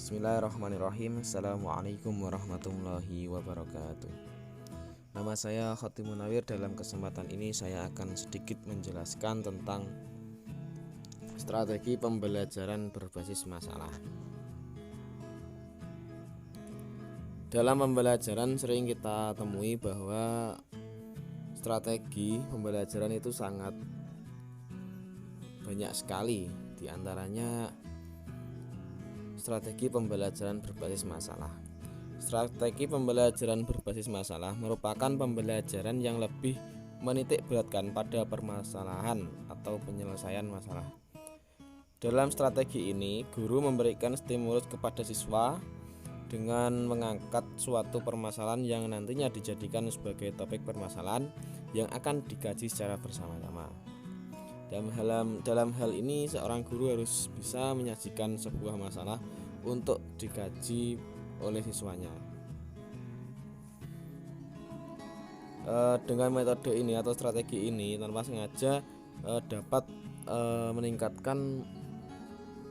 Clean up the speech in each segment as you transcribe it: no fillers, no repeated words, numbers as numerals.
Bismillahirrahmanirrahim. Assalamualaikum warahmatullahi wabarakatuh. Nama saya Khotimun Nawir. Dalam kesempatan ini saya akan sedikit menjelaskan tentang strategi pembelajaran berbasis masalah. Dalam pembelajaran sering kita temui bahwa strategi pembelajaran itu sangat banyak sekali. Di antaranya strategi pembelajaran berbasis masalah. Strategi pembelajaran berbasis masalah merupakan pembelajaran yang lebih menitik beratkan pada permasalahan atau penyelesaian masalah. Dalam strategi ini, guru memberikan stimulus kepada siswa dengan mengangkat suatu permasalahan yang nantinya dijadikan sebagai topik permasalahan yang akan dikaji secara bersama-sama. Dalam hal ini, seorang guru harus bisa menyajikan sebuah masalah untuk dikaji oleh siswanya. Dengan metode ini atau strategi ini tanpa sengaja dapat meningkatkan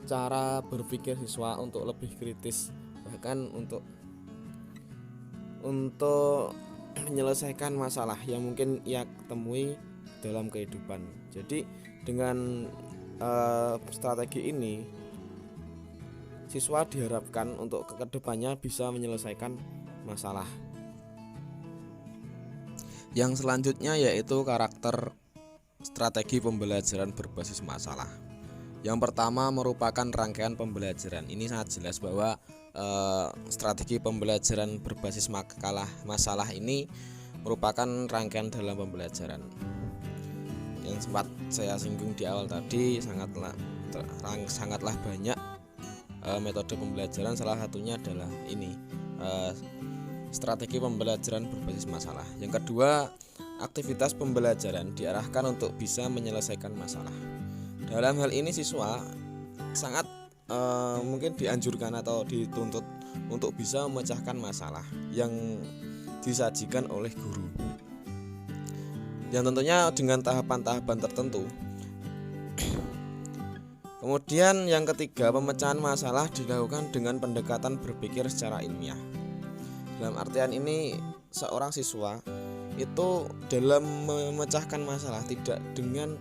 cara berpikir siswa untuk lebih kritis, bahkan untuk menyelesaikan masalah yang mungkin ia temui dalam kehidupan. Jadi dengan strategi ini, siswa diharapkan untuk kedepannya bisa menyelesaikan masalah. Yang selanjutnya yaitu karakter strategi pembelajaran berbasis masalah. Yang pertama merupakan rangkaian pembelajaran. Ini sangat jelas bahwa strategi pembelajaran berbasis masalah ini merupakan rangkaian dalam pembelajaran. Yang sempat saya singgung di awal tadi, sangatlah banyak metode pembelajaran. Salah satunya adalah ini, strategi pembelajaran berbasis masalah. Yang kedua, aktivitas pembelajaran diarahkan untuk bisa menyelesaikan masalah. Dalam hal ini siswa sangat mungkin dianjurkan atau dituntut untuk bisa memecahkan masalah yang disajikan oleh guru, yang tentunya dengan tahapan-tahapan tertentu. Kemudian yang ketiga, pemecahan masalah dilakukan dengan pendekatan berpikir secara ilmiah. Dalam artian ini, seorang siswa itu dalam memecahkan masalah tidak dengan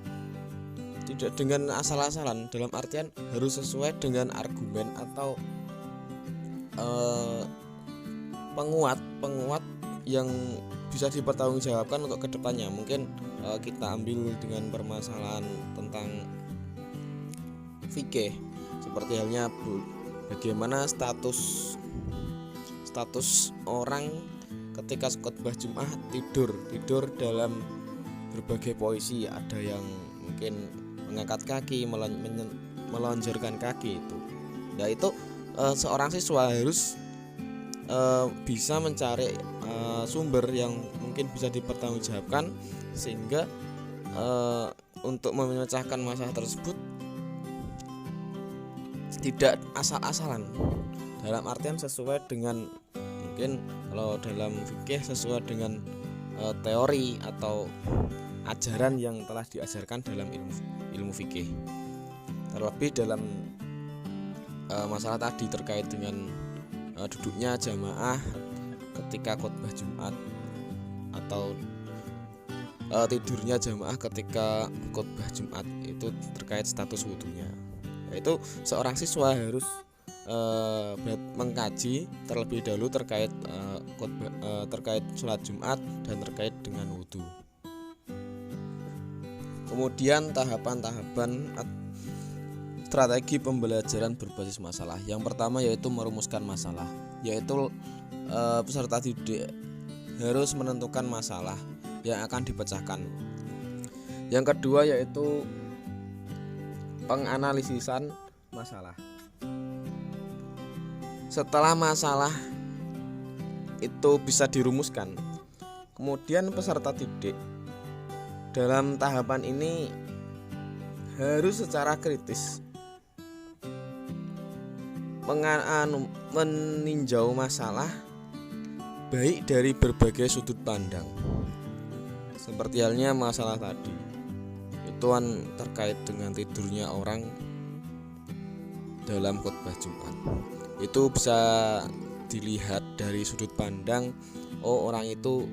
asal-asalan, dalam artian harus sesuai dengan argumen atau penguat yang bisa dipertanggungjawabkan untuk kedepannya. Mungkin kita ambil dengan permasalahan tentang fikih, seperti halnya bagaimana status orang ketika khotbah Jumat tidur dalam berbagai posisi. Ada yang mungkin mengangkat kaki, melonjorkan kaki itu. Nah, itu seorang siswa harus bisa mencari sumber yang mungkin bisa dipertanggungjawabkan, sehingga untuk memecahkan masalah tersebut tidak asal-asalan, dalam artian sesuai dengan, mungkin kalau dalam fikih sesuai dengan teori atau ajaran yang telah diajarkan dalam ilmu fikih. Terlebih dalam masalah tadi terkait dengan duduknya jamaah ketika khotbah Jumat atau tidurnya jamaah ketika khotbah Jumat, itu terkait status wudunya. Yaitu seorang siswa harus mengkaji terlebih dahulu terkait terkait sholat Jumat dan terkait dengan wudu. Kemudian tahapan-tahapan strategi pembelajaran berbasis masalah. Yang pertama yaitu merumuskan masalah, yaitu peserta didik harus menentukan masalah yang akan dipecahkan. Yang kedua yaitu penganalisisan masalah. Setelah masalah itu bisa dirumuskan, kemudian peserta didik dalam tahapan ini harus secara kritis meninjau masalah baik dari berbagai sudut pandang. Seperti halnya masalah tadi, itu kan terkait dengan tidurnya orang dalam khotbah Jumat. Itu bisa dilihat dari sudut pandang orang itu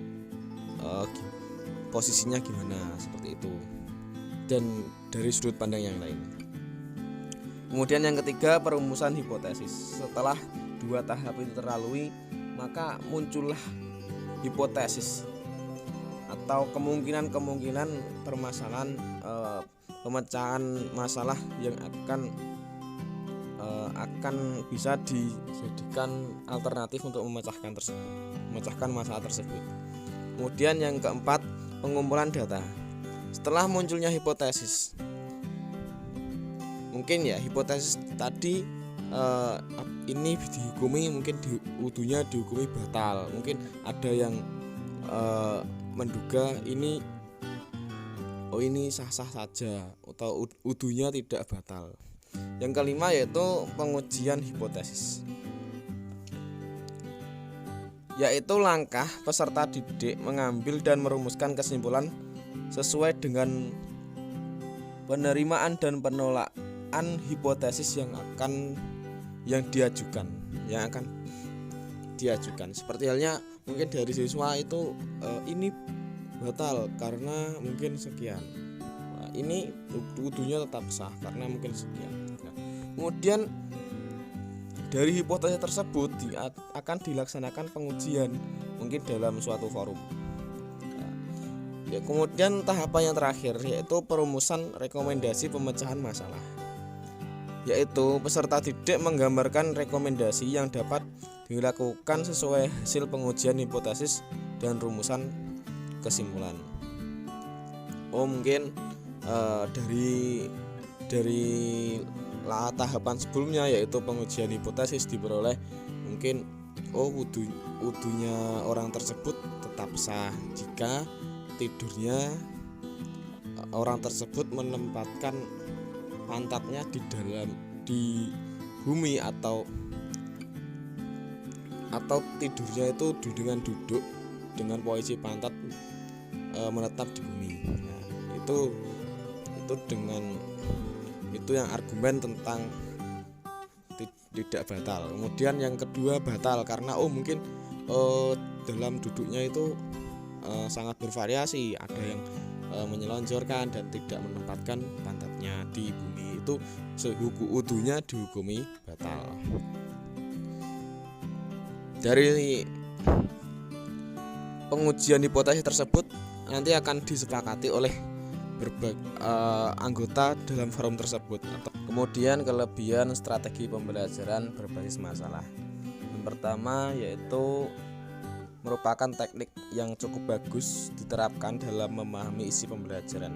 posisinya gimana, seperti itu, dan dari sudut pandang yang lain. Kemudian yang ketiga, perumusan hipotesis. Setelah 2 tahap itu terlalui, maka muncullah hipotesis atau kemungkinan permasalahan pemecahan masalah yang akan bisa dijadikan alternatif untuk memecahkan masalah tersebut. Kemudian yang keempat, pengumpulan data. Setelah munculnya hipotesis, mungkin ya hipotesis tadi ini dihukumi, mungkin udunya dihukumi batal, mungkin ada yang menduga ini sah-sah saja atau udunya tidak batal. Yang kelima yaitu pengujian hipotesis, yaitu langkah peserta didik mengambil dan merumuskan kesimpulan sesuai dengan penerimaan dan penolakan hipotesis yang akan diajukan. Seperti halnya mungkin dari siswa itu ini batal karena mungkin sekian. Nah, ini udunya tetap sah karena mungkin sekian. Nah, kemudian dari hipotesis tersebut akan dilaksanakan pengujian mungkin dalam suatu forum. Kemudian tahapan yang terakhir yaitu perumusan rekomendasi pemecahan masalah, yaitu peserta didik menggambarkan rekomendasi yang dapat dilakukan sesuai hasil pengujian hipotesis dan rumusan kesimpulan. Mungkin dari tahapan sebelumnya yaitu pengujian hipotesis diperoleh mungkin udunya orang tersebut tetap sah jika tidurnya orang tersebut menempatkan pantatnya di bumi atau tidurnya itu dengan duduk dengan posisi pantat menetap di bumi. Nah, itu yang argumen tentang tidak batal. Kemudian yang kedua batal karena mungkin dalam duduknya itu sangat bervariasi, ada yang menyelonjorkan dan tidak menempatkan pantatnya di bumi, itu udunya dihukumi batal. Dari pengujian hipotesis tersebut nanti akan disepakati oleh anggota dalam forum tersebut. Kemudian kelebihan strategi pembelajaran berbasis masalah. Yang pertama yaitu merupakan teknik yang cukup bagus diterapkan dalam memahami isi pembelajaran.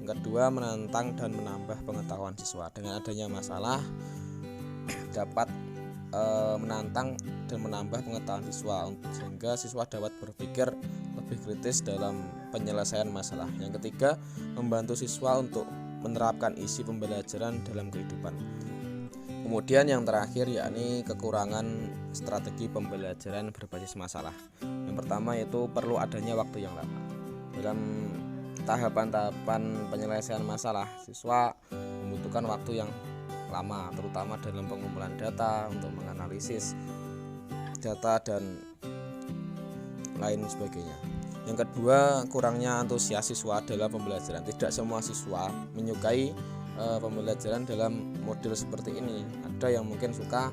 Yang kedua, menantang dan menambah pengetahuan siswa. Dengan adanya masalah dapat menantang dan menambah pengetahuan siswa sehingga siswa dapat berpikir lebih kritis dalam penyelesaian masalah. Yang ketiga, membantu siswa untuk menerapkan isi pembelajaran dalam kehidupan. Kemudian yang terakhir yakni kekurangan strategi pembelajaran berbasis masalah. Yang pertama yaitu perlu adanya waktu yang lama. Dalam tahapan-tahapan penyelesaian masalah, siswa membutuhkan waktu yang lama, terutama dalam pengumpulan data untuk menganalisis data dan lain sebagainya. Yang kedua, kurangnya antusias siswa dalam pembelajaran. Tidak semua siswa menyukai pembelajaran dalam model seperti ini. Ada yang mungkin suka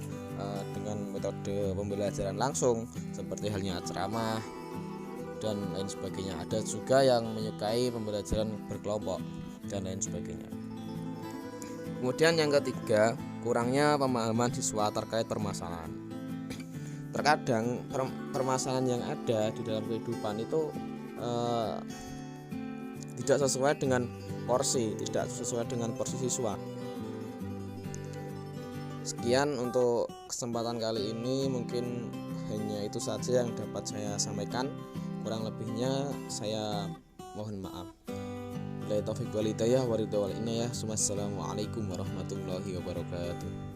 dengan metode pembelajaran langsung seperti halnya ceramah dan lain sebagainya. Ada juga yang menyukai pembelajaran berkelompok dan lain sebagainya. Kemudian yang ketiga, kurangnya pemahaman siswa terkait permasalahan. Terkadang permasalahan yang ada di dalam kehidupan itu tidak sesuai dengan porsi siswa. Sekian untuk kesempatan kali ini, mungkin hanya itu saja yang dapat saya sampaikan. Kurang lebihnya saya mohon maaf. Billahi taufiq wal hidayah wa ridha wal inayah. Assalamualaikum warahmatullahi wabarakatuh.